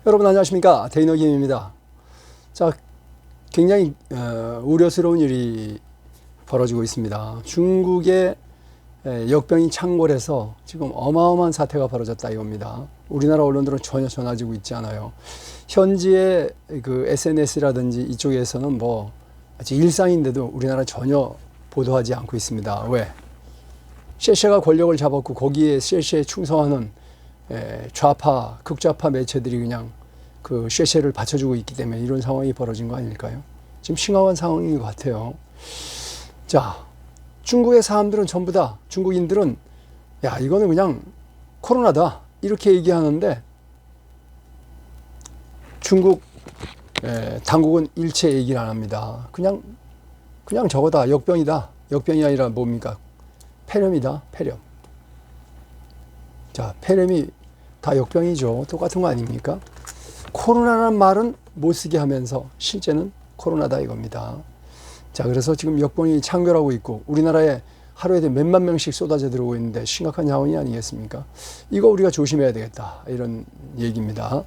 여러분 안녕하십니까, 데이너김입니다. 자, 굉장히 우려스러운 일이 벌어지고 있습니다. 중국의 역병이 창궐해서 지금 어마어마한 사태가 벌어졌다 이겁니다. 우리나라 언론들은 전혀 전해지고 있지 않아요. 현지의 그 SNS라든지 이쪽에서는 뭐 아주 일상인데도 우리나라 전혀 보도하지 않고 있습니다. 왜? 셰셰가 권력을 잡았고 거기에 셰셰에 충성하는 좌파, 극좌파 매체들이 그냥 그 셰셰를 받쳐주고 있기 때문에 이런 상황이 벌어진 거 아닐까요? 지금 심각한 상황인 것 같아요. 자, 중국의 사람들은 전부 다, 중국인들은 야, 이거는 그냥 코로나다 이렇게 얘기하는데 중국 당국은 일체 얘기를 안 합니다. 그냥 저거다, 역병이다. 역병이 아니라 뭡니까? 폐렴이다, 폐렴. 자, 폐렴이 다 역병이죠. 똑같은 거 아닙니까? 코로나라는 말은 못 쓰게 하면서 실제는 코로나다 이겁니다. 자, 그래서 지금 역병이 창궐하고 있고 우리나라에 하루에 몇만 명씩 쏟아져 들어오고 있는데 심각한 상황이 아니겠습니까? 이거 우리가 조심해야 되겠다 이런 얘기입니다.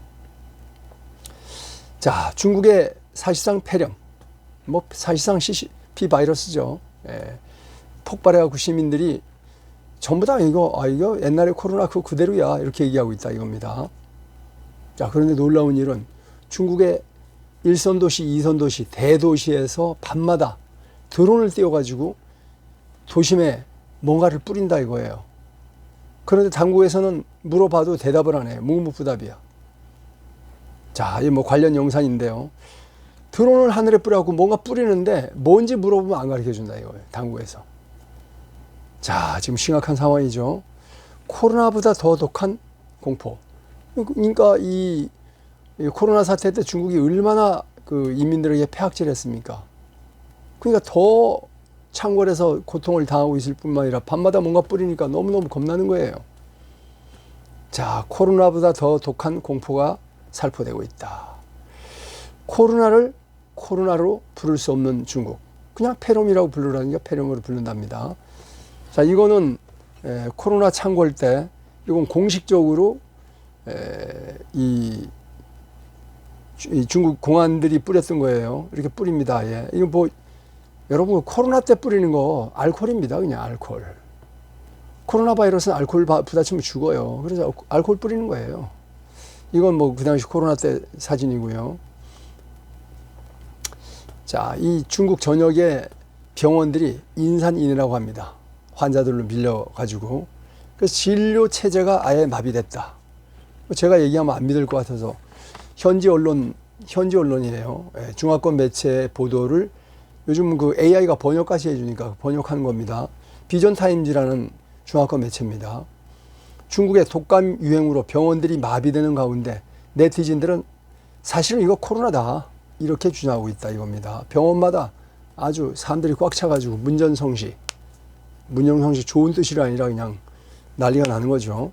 자, 중국의 사실상 폐렴, 뭐 사실상 CCP 바이러스죠. 폭발해갖고 시민들이 전부 다 이거 옛날에 코로나 그대로야 이렇게 얘기하고 있다 이겁니다. 자, 그런데 놀라운 일은 중국의 1선 도시, 2선 도시, 대도시에서 밤마다 드론을 띄워가지고 도심에 뭔가를 뿌린다 이거예요. 그런데 당국에서는 물어봐도 대답을 안 해요. 묵묵부답이야. 자, 이 뭐 관련 영상인데요. 드론을 하늘에 뿌려갖고 뭔가 뿌리는데 뭔지 물어보면 안 가르쳐 준다 이거예요. 당국에서. 자, 지금 심각한 상황이죠. 코로나보다 더 독한 공포. 그러니까 이 코로나 사태 때 중국이 얼마나 그 인민들에게 폐악질했습니까? 그러니까 더 창궐해서 고통을 당하고 있을 뿐만 아니라 밤마다 뭔가 뿌리니까 너무너무 겁나는 거예요. 자, 코로나보다 더 독한 공포가 살포되고 있다. 코로나를 코로나로 부를 수 없는 중국. 그냥 폐렴이라고 부르라니까 폐렴으로 부른답니다. 자, 이거는 코로나 창궐 때 이건 공식적으로 이 중국 공안들이 뿌렸던 거예요. 이렇게 뿌립니다. 예. 이거 뭐 여러분 코로나 때 뿌리는 거 알코올입니다. 그냥 알코올. 코로나 바이러스는 알코올 부딪히면 죽어요. 그래서 알코올 뿌리는 거예요. 이건 뭐 그 당시 코로나 때 사진이고요. 자, 이 중국 전역의 병원들이 인산인해라고 합니다. 환자들로 밀려가지고. 그래서 진료 체제가 아예 마비됐다. 제가 얘기하면 안 믿을 것 같아서 현지 언론이에요. 중화권 매체 보도를 요즘 그 AI가 번역까지 해주니까 번역하는 겁니다. 비전 타임즈라는 중화권 매체입니다. 중국의 독감 유행으로 병원들이 마비되는 가운데 네티즌들은 사실은 이거 코로나다 이렇게 주장하고 있다 이겁니다. 병원마다 아주 사람들이 꽉 차가지고 문전성시 좋은 뜻이 아니라 그냥 난리가 나는 거죠.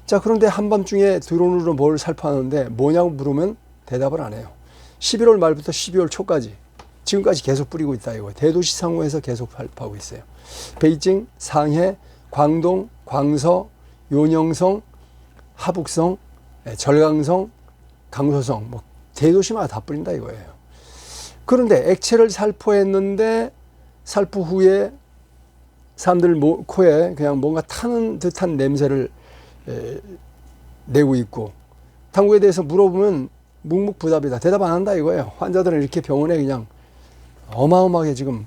자, 그런데 한밤중에 드론으로 뭘 살포하는데 뭐냐고 물으면 대답을 안 해요. 11월 말부터 12월 초까지 지금까지 계속 뿌리고 있다 이거. 대도시 상호에서 계속 살포하고 있어요. 베이징, 상해, 광동, 광서, 요녕성, 하북성, 절강성, 강서성 뭐 대도시마다 다 뿌린다 이거예요. 그런데 액체를 살포했는데 살포 후에 사람들 코에 그냥 뭔가 타는 듯한 냄새를 내고 있고 당국에 대해서 물어보면 묵묵부답이다. 대답 안 한다 이거예요. 환자들은 이렇게 병원에 그냥 어마어마하게 지금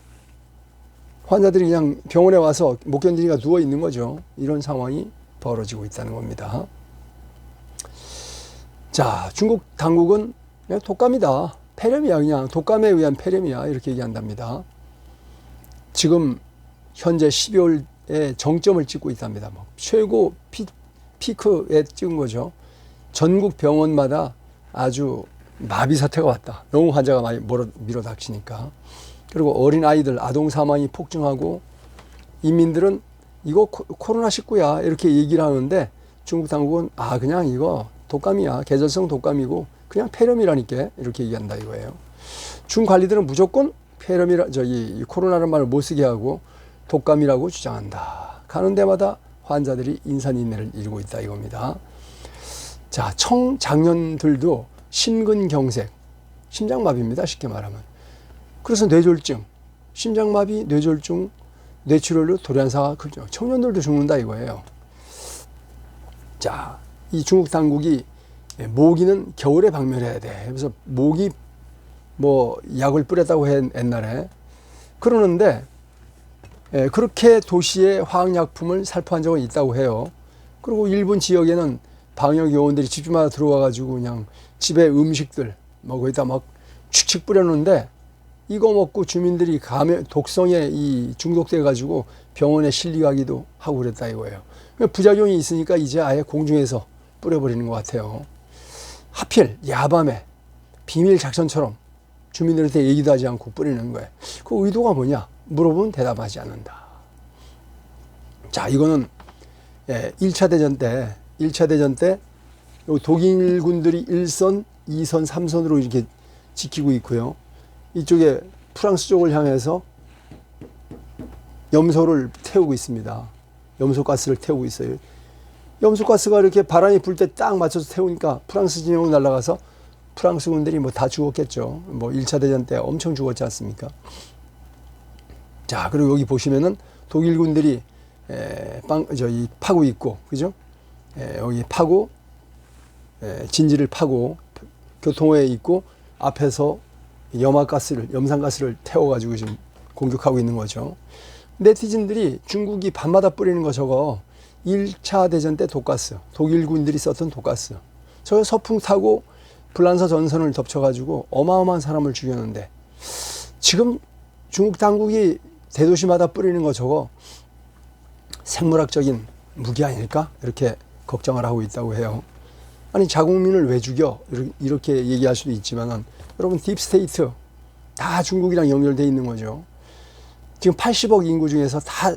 환자들이 그냥 병원에 와서 못 견디니까 누워 있는 거죠. 이런 상황이 벌어지고 있다는 겁니다. 자, 중국 당국은 그냥 독감이다. 폐렴이야. 그냥 독감에 의한 폐렴이야. 이렇게 얘기한답니다. 지금 현재 12월에 정점을 찍고 있답니다. 뭐 최고 피크에 찍은 거죠. 전국 병원마다 아주 마비 사태가 왔다. 너무 환자가 많이 밀어닥치니까. 그리고 어린아이들 아동 사망이 폭증하고 인민들은 이거 코로나19야 이렇게 얘기를 하는데 중국 당국은 그냥 이거 독감이야. 계절성 독감이고 그냥 폐렴이라니까 이렇게 얘기한다 이거예요. 중 관리들은 무조건 이 코로나라는 말을 못 쓰게 하고 독감이라고 주장한다. 가는 데마다 환자들이 인산인해를 이루고 있다 이겁니다. 자, 청장년들도 심근경색, 심장마비입니다. 쉽게 말하면. 그래서 뇌졸중, 심장마비, 뇌졸중, 뇌출혈로 돌연사가 크죠. 청년들도 죽는다 이거예요. 자, 이 중국 당국이 모기는 겨울에 박멸해야 돼. 그래서 모기 뭐 약을 뿌렸다고 해 옛날에. 그러는데 그렇게 도시에 화학약품을 살포한 적은 있다고 해요. 그리고 일본 지역에는 방역 요원들이 집집마다 들어와 가지고 그냥 집에 음식들 뭐 거기다 막 축축 뿌려놓는데 이거 먹고 주민들이 독성에 이 중독돼 가지고 병원에 실려가기도 하고 그랬다 이거예요. 부작용이 있으니까 이제 아예 공중에서 뿌려버리는 것 같아요. 하필 야밤에 비밀 작전처럼 주민들한테 얘기도 하지 않고 뿌리는 거예요. 그 의도가 뭐냐 물어보면 대답하지 않는다. 자, 이거는 1차 대전 때 독일군들이 1선, 2선, 3선으로 이렇게 지키고 있고요. 이쪽에 프랑스 쪽을 향해서 염소를 태우고 있습니다. 염소가스를 태우고 있어요. 염소가스가 이렇게 바람이 불 때 딱 맞춰서 태우니까 프랑스 진영으로 날아가서 프랑스 군들이 뭐 다 죽었겠죠. 뭐 1차 대전 때 엄청 죽었지 않습니까? 자, 그리고 여기 보시면은 독일 군들이 파고 있고, 그죠? 여기 파고, 진지를 파고, 교통호에 있고, 앞에서 염산가스를 태워가지고 지금 공격하고 있는 거죠. 네티즌들이 중국이 밤마다 뿌리는 거 저거 1차 대전 때 독가스, 독일 군들이 썼던 독가스. 저거 서풍 타고 불란서 전선을 덮쳐가지고 어마어마한 사람을 죽였는데 지금 중국 당국이 대도시마다 뿌리는 거 저거 생물학적인 무기 아닐까? 이렇게 걱정을 하고 있다고 해요. 아니 자국민을 왜 죽여? 이렇게 얘기할 수도 있지만은 여러분 딥스테이트 다 중국이랑 연결되어 있는 거죠. 지금 80억 인구 중에서 다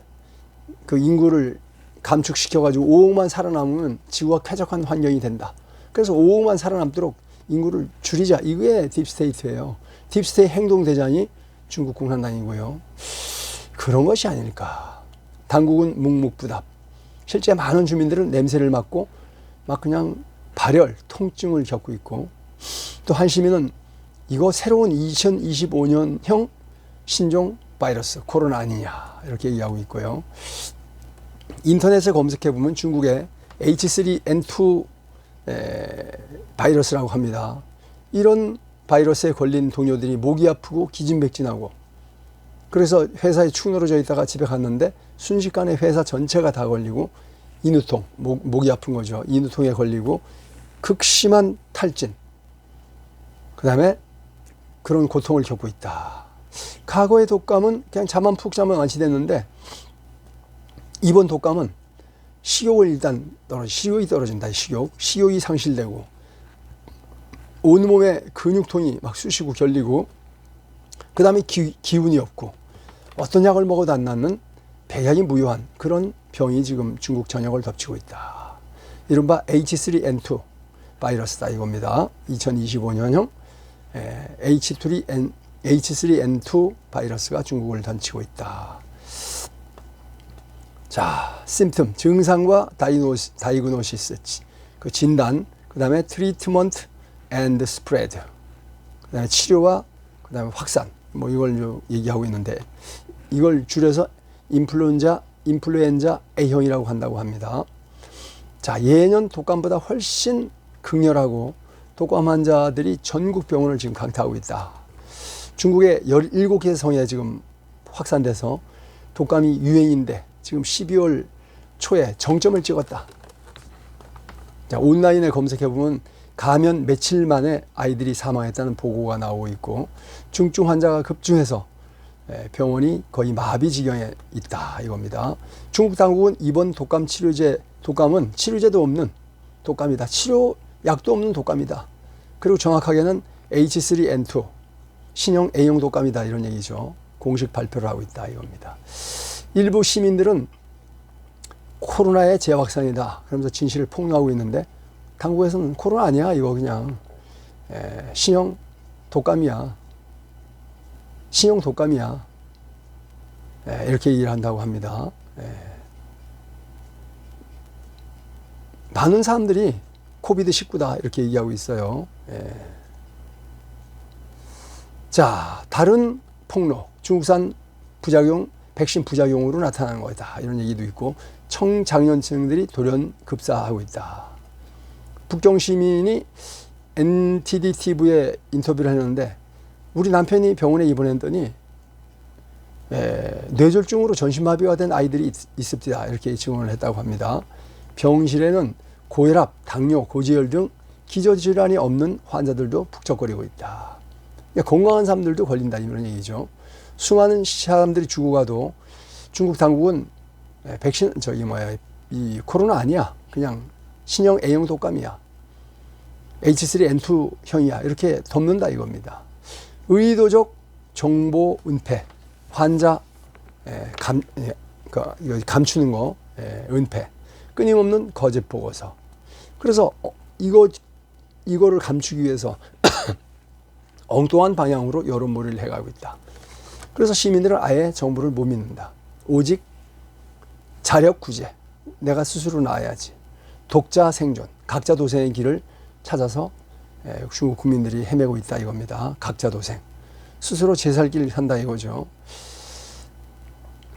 그 인구를 감축시켜가지고 5억만 살아남으면 지구가 쾌적한 환경이 된다. 그래서 5억만 살아남도록 인구를 줄이자. 이게 딥스테이트예요. 딥스테이트 행동대장이 중국共产党이고요. 그런 것이 아닐까. 당국은 묵묵부답. 실제 많은 주민들은 냄새를 맡고 막 그냥 발열, 통증을 겪고 있고 또 한 시민은 이거 새로운 2025년형 신종 바이러스 코로나 아니냐 이렇게 얘기하고 있고요. 인터넷에 검색해보면 중국의 H3N2 바이러스라고 합니다. 이런 바이러스에 걸린 동료들이 목이 아프고 기진맥진하고 그래서 회사에 축 늘어져 있다가 집에 갔는데 순식간에 회사 전체가 다 걸리고 인후통, 목이 아픈 거죠. 인후통에 걸리고 극심한 탈진, 그 다음에 그런 고통을 겪고 있다. 과거의 독감은 그냥 잠만 푹 자면 완치됐는데 이번 독감은 식욕을 일단 식욕이 떨어진다. 식욕이 상실되고 온몸에 근육통이 막 쑤시고 결리고 그 다음에 기운이 없고 어떤 약을 먹어도 안 낫는 백약이 무효한 그런 병이 지금 중국 전역을 덮치고 있다. 이른바 H3N2 바이러스다 이겁니다. 2025년형 H3N2 바이러스가 중국을 덮치고 있다. 자, 심텀, 증상과 다이그노시스, 그 진단, 그 다음에 트리트먼트 앤드 스프레드, 그 다음에 치료와 그 다음에 확산, 뭐 이걸 얘기하고 있는데 이걸 줄여서 인플루엔자 A형이라고 한다고 합니다. 자, 예년 독감보다 훨씬 극렬하고 독감 환자들이 전국 병원을 지금 강타하고 있다. 중국의 17개 성에 지금 확산돼서 독감이 유행인데 지금 12월 초에 정점을 찍었다. 자, 온라인에 검색해보면 감염 며칠 만에 아이들이 사망했다는 보고가 나오고 있고 중증 환자가 급증해서 병원이 거의 마비 지경에 있다 이겁니다. 중국 당국은 이번 독감은 치료제도 없는 독감이다. 치료약도 없는 독감이다. 그리고 정확하게는 H3N2 신형 A형 독감이다 이런 얘기죠. 공식 발표를 하고 있다 이겁니다. 일부 시민들은 코로나의 재확산이다 그러면서 진실을 폭로하고 있는데 당국에서는 코로나 아니야 이거 그냥 신형 독감이야. 신형 독감이야. 이렇게 얘기를 한다고 합니다. 많은 사람들이 코비드19다 이렇게 얘기하고 있어요. 자, 다른 폭로, 중국산 부작용, 백신 부작용으로 나타나는 거다 이런 얘기도 있고, 청장년층들이 돌연 급사하고 있다. 북경 시민이 NTD-TV에 인터뷰를 했는데, 우리 남편이 병원에 입원했더니 뇌졸중으로 전신마비가 된 아이들이 있습니다 이렇게 증언을 했다고 합니다. 병실에는 고혈압, 당뇨, 고지혈 등 기저질환이 없는 환자들도 북적거리고 있다. 건강한 사람들도 걸린다 이런 얘기죠. 수많은 사람들이 죽어가도 중국 당국은 백신 이 코로나 아니야, 그냥 신형 A형 독감이야, H3N2형이야 이렇게 덮는다 이겁니다. 의도적 정보 은폐, 환자 감추는 거, 은폐, 끊임없는 거짓 보고서. 그래서 이거를 감추기 위해서 엉뚱한 방향으로 여론몰이를 해가고 있다. 그래서 시민들은 아예 정부를 못 믿는다. 오직 자력 구제, 내가 스스로 나아야지, 독자 생존, 각자 도생의 길을 찾아서 중국 국민들이 헤매고 있다 이겁니다. 각자 도생, 스스로 제 살 길을 산다 이거죠.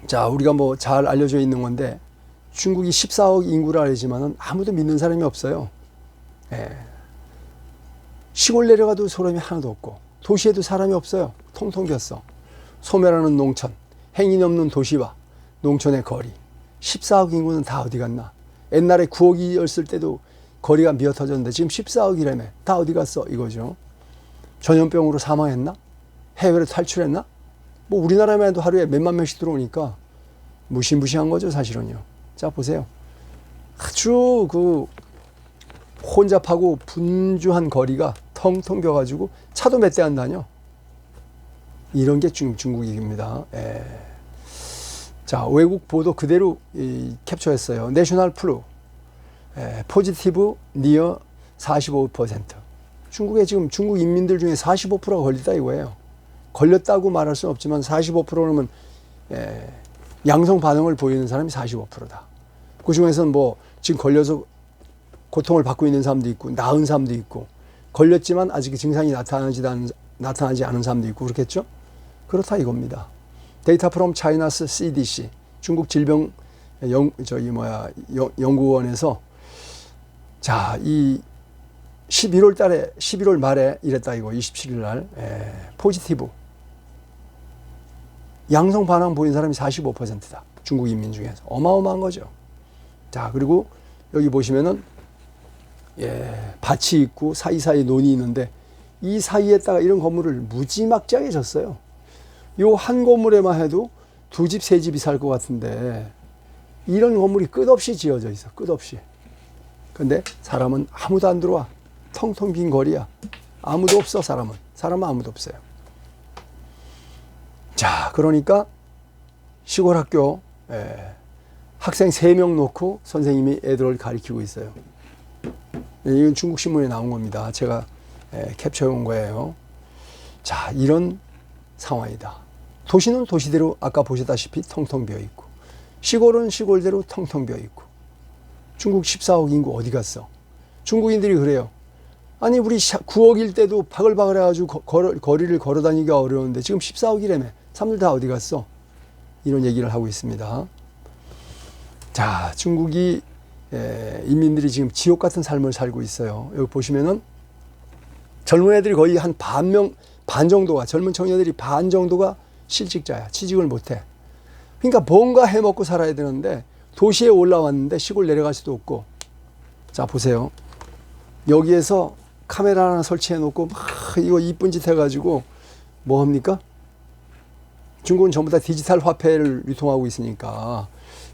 자, 우리가 뭐 잘 알려져 있는 건데, 중국이 14억 인구라 알지만은 아무도 믿는 사람이 없어요. 시골 내려가도 사람이 하나도 없고, 도시에도 사람이 없어요. 통통 비었어. 소멸하는 농촌, 행인 없는 도시와 농촌의 거리. 14억 인구는 다 어디 갔나? 옛날에 9억이었을 때도 거리가 미어 터졌는데 지금 14억이라며. 다 어디 갔어? 이거죠. 전염병으로 사망했나? 해외로 탈출했나? 뭐 우리나라만 해도 하루에 몇만 명씩 들어오니까 무시무시한 거죠, 사실은요. 자, 보세요. 아주 혼잡하고 분주한 거리가 텅텅 비어가지고 차도 몇 대 안 다녀. 이런 게 중국입니다. 자, 외국 보도 그대로 캡처했어요. 내셔널 플루, 포지티브 니어 45%. 중국에 지금 중국 인민들 중에 45%가 걸렸다 이거예요. 걸렸다고 말할 수는 없지만 45%면 양성 반응을 보이는 사람이 45%다. 그 중에서는 뭐 지금 걸려서 고통을 받고 있는 사람도 있고, 나은 사람도 있고, 걸렸지만 아직 증상이 나타나지 않은 사람도 있고 그렇겠죠? 그렇다 이겁니다. 데이터 프롬 차이나스 CDC, 중국 질병 연구원에서 자, 이 11월 말에 이랬다 이거, 27일 날 포지티브 양성 반응 보인 사람이 45%다. 중국 인민 중에서. 어마어마한 거죠. 자, 그리고 여기 보시면은 밭이 있고 사이사이 논이 있는데, 이 사이에다가 이런 건물을 무지막지하게 졌어요. 요 한 건물에만 해도 두 집, 세 집이 살 것 같은데, 이런 건물이 끝없이 지어져 있어. 끝없이. 근데 사람은 아무도 안 들어와. 텅텅 빈 거리야. 아무도 없어, 사람은. 사람은 아무도 없어요. 자, 그러니까 시골 학교 학생 3명 놓고 선생님이 애들을 가르치고 있어요. 이건 중국 신문에 나온 겁니다. 제가 캡처해 온 거예요. 자, 이런 상황이다. 도시는 도시대로 아까 보셨다시피 텅텅 비어 있고, 시골은 시골대로 텅텅 비어 있고. 중국 14억 인구 어디 갔어? 중국인들이 그래요. 아니, 우리 9억일 때도 바글바글 해가지고 거리를 걸어 다니기가 어려운데 지금 14억이라며. 사람들 다 어디 갔어? 이런 얘기를 하고 있습니다. 자, 중국이 인민들이 지금 지옥 같은 삶을 살고 있어요. 여기 보시면은 젊은 애들이 거의 한 반 정도가, 젊은 청년들이 반 정도가 실직자야. 취직을 못해. 그러니까 뭔가 해먹고 살아야 되는데 도시에 올라왔는데 시골 내려갈 수도 없고. 자, 보세요. 여기에서 카메라 하나 설치해 놓고 막 이거 이쁜 짓 해가지고 뭐 합니까? 중국은 전부 다 디지털 화폐를 유통하고 있으니까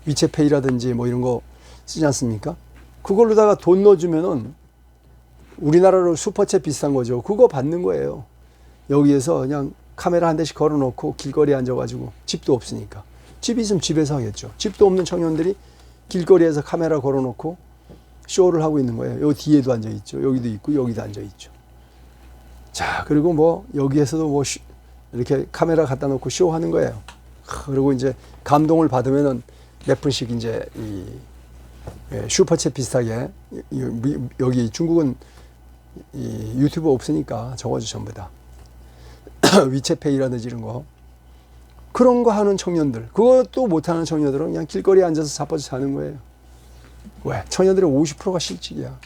위챗페이라든지 뭐 이런 거 쓰지 않습니까? 그걸로다가 돈 넣어주면은 우리나라로 슈퍼챗 비슷한 거죠. 그거 받는 거예요. 여기에서 그냥 카메라 한 대씩 걸어놓고 길거리에 앉아가지고, 집도 없으니까. 집이 있으면 집에서 하겠죠. 집도 없는 청년들이 길거리에서 카메라 걸어놓고 쇼를 하고 있는 거예요. 여기 뒤에도 앉아있죠. 여기도 있고 여기도 앉아있죠. 자, 그리고 뭐 여기에서도 뭐 이렇게 카메라 갖다 놓고 쇼하는 거예요. 그리고 이제 감동을 받으면은 몇 분씩 이제 슈퍼챗 비슷하게 여기 중국은 유튜브 없으니까 적어줘 전부 다. 위챗페이라든지 이런 거. 그런 거 하는 청년들, 그것도 못하는 청년들은 그냥 길거리에 앉아서 자빠져 자는 거예요. 왜? 청년들의 50%가 실직이야.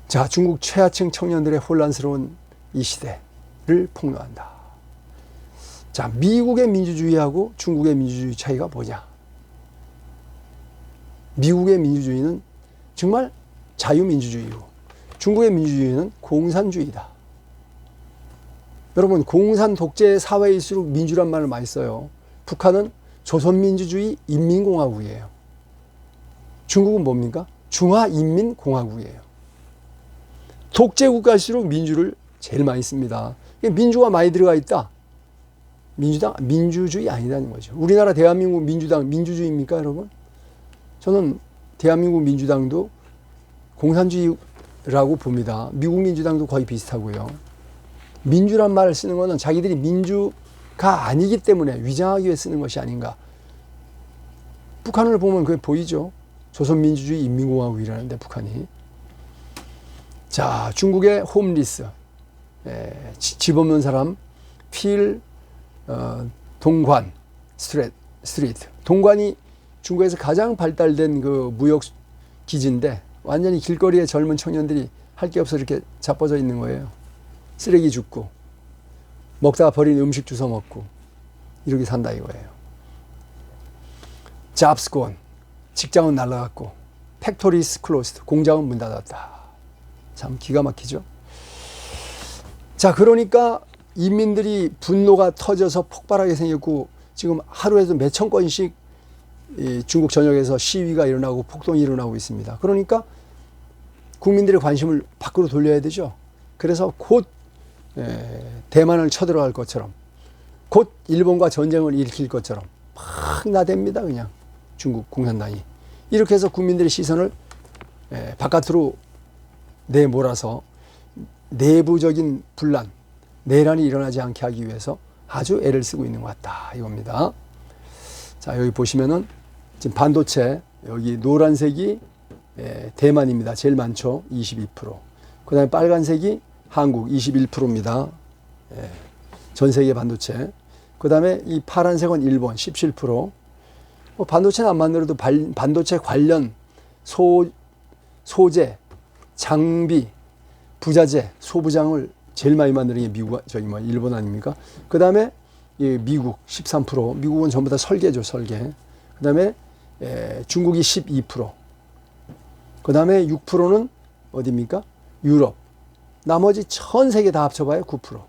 자, 중국 최하층 청년들의 혼란스러운 이 시대를 폭로한다. 자, 미국의 민주주의하고 중국의 민주주의 차이가 뭐냐? 미국의 민주주의는 정말 자유민주주의고 중국의 민주주의는 공산주의다. 여러분, 공산 독재 사회일수록 민주란 말을 많이 써요. 북한은 조선민주주의 인민공화국이에요. 중국은 뭡니까? 중화인민공화국이에요. 독재국가일수록 민주를 제일 많이 씁니다. 민주가 많이 들어가 있다. 민주주의 아니다는 거죠. 우리나라 대한민국 민주당 민주주의입니까, 여러분? 저는 대한민국 민주당도 공산주의라고 봅니다. 미국 민주당도 거의 비슷하고요. 민주란 말을 쓰는 것은 자기들이 민주가 아니기 때문에 위장하기 위해 쓰는 것이 아닌가. 북한을 보면 그게 보이죠. 조선민주주의 인민공화국이라는데 북한이. 자, 중국의 홈리스, 집 없는 사람, 동관 스트리트. 동관이 중국에서 가장 발달된 그 무역 기지인데 완전히 길거리에 젊은 청년들이 할 게 없어 이렇게 자빠져 있는 거예요. 쓰레기 줍고 먹다가 버린 음식 주워 먹고 이렇게 산다 이거예요. Jobs gone. 직장은 날라갔고 Factories closed. 공장은 문 닫았다. 참 기가 막히죠. 자, 그러니까 인민들이 분노가 터져서 폭발하게 생겼고 지금 하루에도 몇천 건씩 중국 전역에서 시위가 일어나고 폭동이 일어나고 있습니다. 그러니까 국민들의 관심을 밖으로 돌려야 되죠. 그래서 곧 대만을 쳐들어갈 것처럼 곧 일본과 전쟁을 일으킬 것처럼 막 나댑니다. 그냥 중국 공산당이. 이렇게 해서 국민들의 시선을 바깥으로 내몰아서 내부적인 분란, 내란이 일어나지 않게 하기 위해서 아주 애를 쓰고 있는 것 같다 이겁니다. 자, 여기 보시면은 지금 반도체 여기 노란색이 대만입니다. 제일 많죠. 22%. 그 다음에 빨간색이 한국 21%입니다. 전 세계 반도체. 그 다음에 이 파란색은 일본 17%. 반도체는 안 만들어도 반도체 관련 소재, 장비, 부자재, 소부장을 제일 많이 만드는 게 일본 아닙니까? 그 다음에 미국 13%. 미국은 전부 다 설계죠, 설계. 그 다음에 중국이 12%. 그 다음에 6%는 어디입니까? 유럽. 나머지 전 세계 다 합쳐봐야 9%.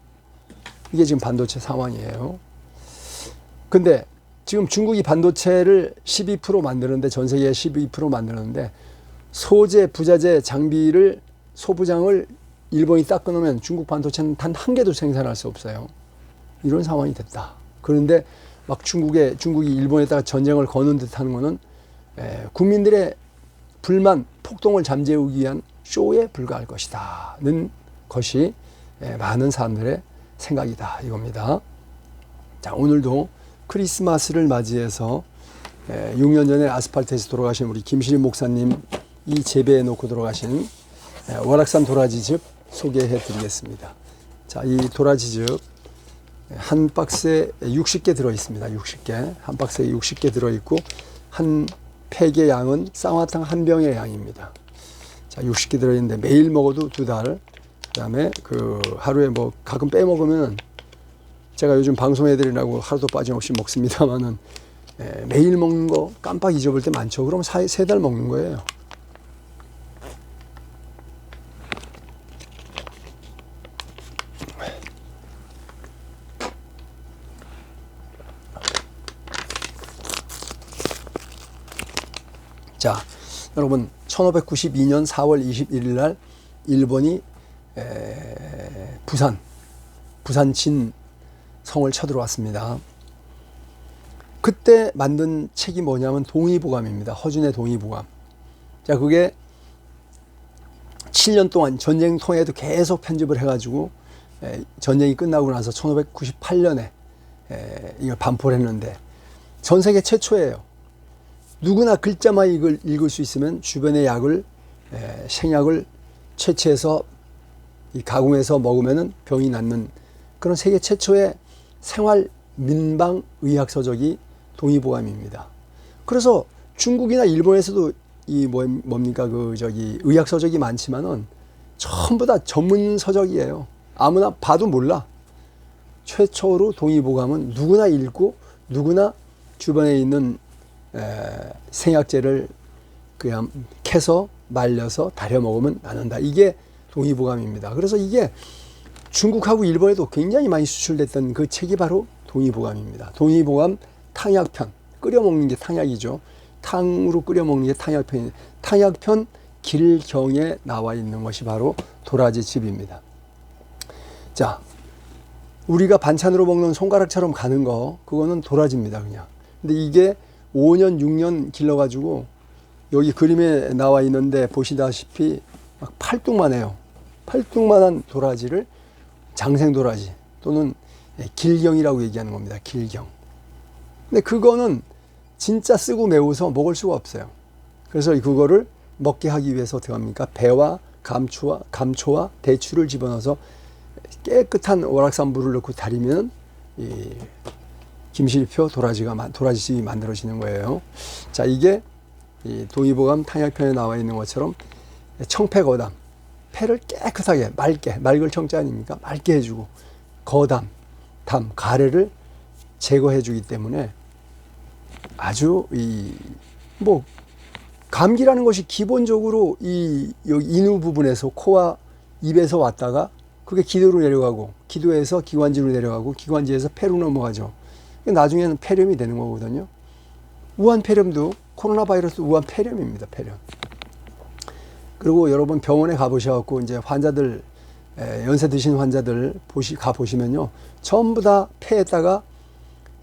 이게 지금 반도체 상황이에요. 근데 지금 중국이 반도체를 12% 만드는데, 전 세계에 12% 만드는데, 소재, 부자재, 장비를, 소부장을 일본이 딱 끊으면 중국 반도체는 단 한 개도 생산할 수 없어요. 이런 상황이 됐다. 그런데 막 중국이 일본에다가 전쟁을 거는 듯 하는 거는 국민들의 불만, 폭동을 잠재우기 위한 쇼에 불과할 것이다는 것이 많은 사람들의 생각이다 이겁니다. 자, 오늘도 크리스마스를 맞이해서 6년 전에 아스팔트에서 돌아가신 우리 김시림 목사님 이 재배해 놓고 돌아가신 월악산 도라지즙 소개해 드리겠습니다. 자, 이 도라지즙 한 박스에 60개 들어 있습니다. 60개. 한 박스에 60개 들어 있고 한 팩의 양은 쌍화탕 한 병의 양입니다. 자, 60개 들어 있는데 매일 먹어도 2달. 그다음에 하루에 뭐 가끔 빼먹으면 제가 요즘 방송해 드리라고 하루도 빠짐없이 먹습니다만은 매일 먹는 거 깜빡 잊어볼 때 많죠. 그럼 3달 먹는 거예요. 자, 여러분 1592년 4월 21일 날 일본이 부산 진 성을 쳐들어왔습니다. 그때 만든 책이 뭐냐면 동의보감입니다. 허준의 동의보감. 자, 그게 7년 동안 전쟁 통에도 계속 편집을 해가지고 전쟁이 끝나고 나서 1598년에 이걸 반포를 했는데 전 세계 최초예요. 누구나 글자만 읽을 수 있으면 주변의 약을 생약을 채취해서 가공해서 먹으면 병이 낫는 그런 세계 최초의 생활 민방 의학 서적이 동의보감입니다. 그래서 중국이나 일본에서도 뭡니까 의학 서적이 많지만은 전부 다 전문 서적이에요. 아무나 봐도 몰라. 최초로 동의보감은 누구나 읽고 누구나 주변에 있는 생약제를 그냥 캐서 말려서 달여 먹으면 낫는다. 이게 동의보감입니다. 그래서 이게 중국하고 일본에도 굉장히 많이 수출됐던 그 책이 바로 동의보감입니다. 동의보감 탕약편, 끓여 먹는 게 탕약이죠. 탕으로 끓여 먹는 게 탕약편이에요. 탕약편 길경에 나와 있는 것이 바로 도라지즙입니다. 자, 우리가 반찬으로 먹는 손가락처럼 가는 거, 그거는 도라지입니다, 그냥. 근데 이게 5년, 6년 길러가지고 여기 그림에 나와 있는데 보시다시피 막 팔뚝만해요. 팔뚝만한 도라지를 장생 도라지 또는 길경이라고 얘기하는 겁니다. 길경. 근데 그거는 진짜 쓰고 매워서 먹을 수가 없어요. 그래서 그거를 먹게 하기 위해서 어떻게 합니까? 배와 감초와 대추를 집어넣어서 깨끗한 오락산물을 넣고 달이면 이 김실표 도라지즙이 만들어지는 거예요. 자, 이게 이 동의보감 탕약편에 나와 있는 것처럼 청패거담, 폐를 깨끗하게 맑을 청자 아닙니까? 맑게 해주고 거담, 가래를 제거해 주기 때문에 아주 감기라는 것이 기본적으로 여기 인후 부분에서 코와 입에서 왔다가 그게 기도로 내려가고 기도에서 기관지로 내려가고 기관지에서 폐로 넘어가죠. 나중에는 폐렴이 되는 거거든요. 우한 폐렴도 코로나 바이러스 우한 폐렴입니다. 폐렴. 그리고 여러분 병원에 가보셔갖고 이제 환자들 연세 드신 환자들 가보시면요 전부 다 폐에다가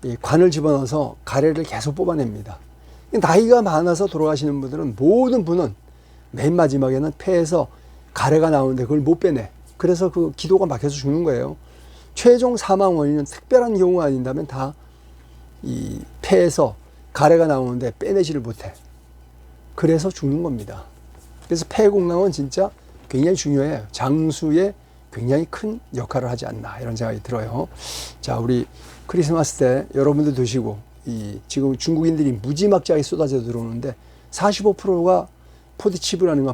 이 관을 집어넣어서 가래를 계속 뽑아냅니다. 나이가 많아서 돌아가시는 분들은 모든 분은 맨 마지막에는 폐에서 가래가 나오는데 그걸 못 빼내. 그래서 그 기도가 막혀서 죽는 거예요. 최종 사망 원인은 특별한 경우가 아닌다면 다 이 폐에서 가래가 나오는데 빼내지를 못해. 그래서 죽는 겁니다. 그래서 폐 건강은 진짜 굉장히 중요해요. 장수에 굉장히 큰 역할을 하지 않나 이런 생각이 들어요. 자, 우리 크리스마스 때 여러분들 드시고 지금 중국인들이 무지막지하게 쏟아져 들어오는데 45%가 포지티브라는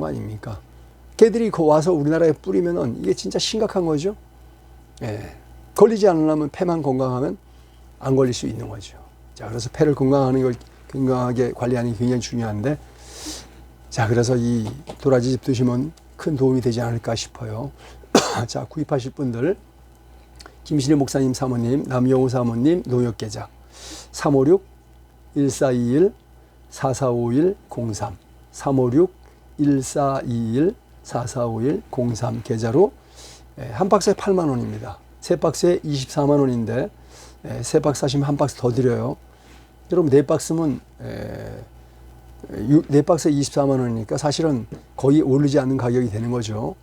거 아닙니까? 걔들이 와서 우리나라에 뿌리면은 이게 진짜 심각한 거죠. 예. 걸리지 않으려면 폐만 건강하면 안 걸릴 수 있는 거죠. 자, 그래서 폐를 건강하게 관리하는 게 굉장히 중요한데, 자, 그래서 이 도라지즙 드시면 큰 도움이 되지 않을까 싶어요. 자, 구입하실 분들, 김신혜 목사님 사모님, 남영우 사모님, 농협계좌 356-1421-4451-03 356-1421-4451-03 계좌로 한 박스에 8만 원입니다. 세 박스에 24만 원인데 세 박스 사시면 한 박스 더 드려요. 여러분 네 박스면 네 박스에 24만 원이니까 사실은 거의 오르지 않는 가격이 되는 거죠.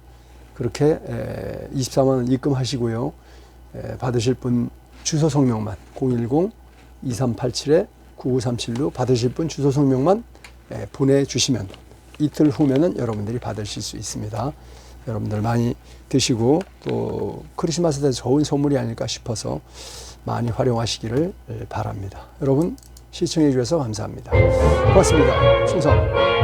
그렇게 24만 원 입금하시고요. 받으실 분 주소 성명만 010-2387-9937로 받으실 분 주소 성명만 보내주시면 이틀 후면은 여러분들이 받으실 수 있습니다. 여러분들 많이 드시고 또 크리스마스 때 좋은 선물이 아닐까 싶어서 많이 활용하시기를 바랍니다. 여러분 시청해 주셔서 감사합니다. 고맙습니다. 충성.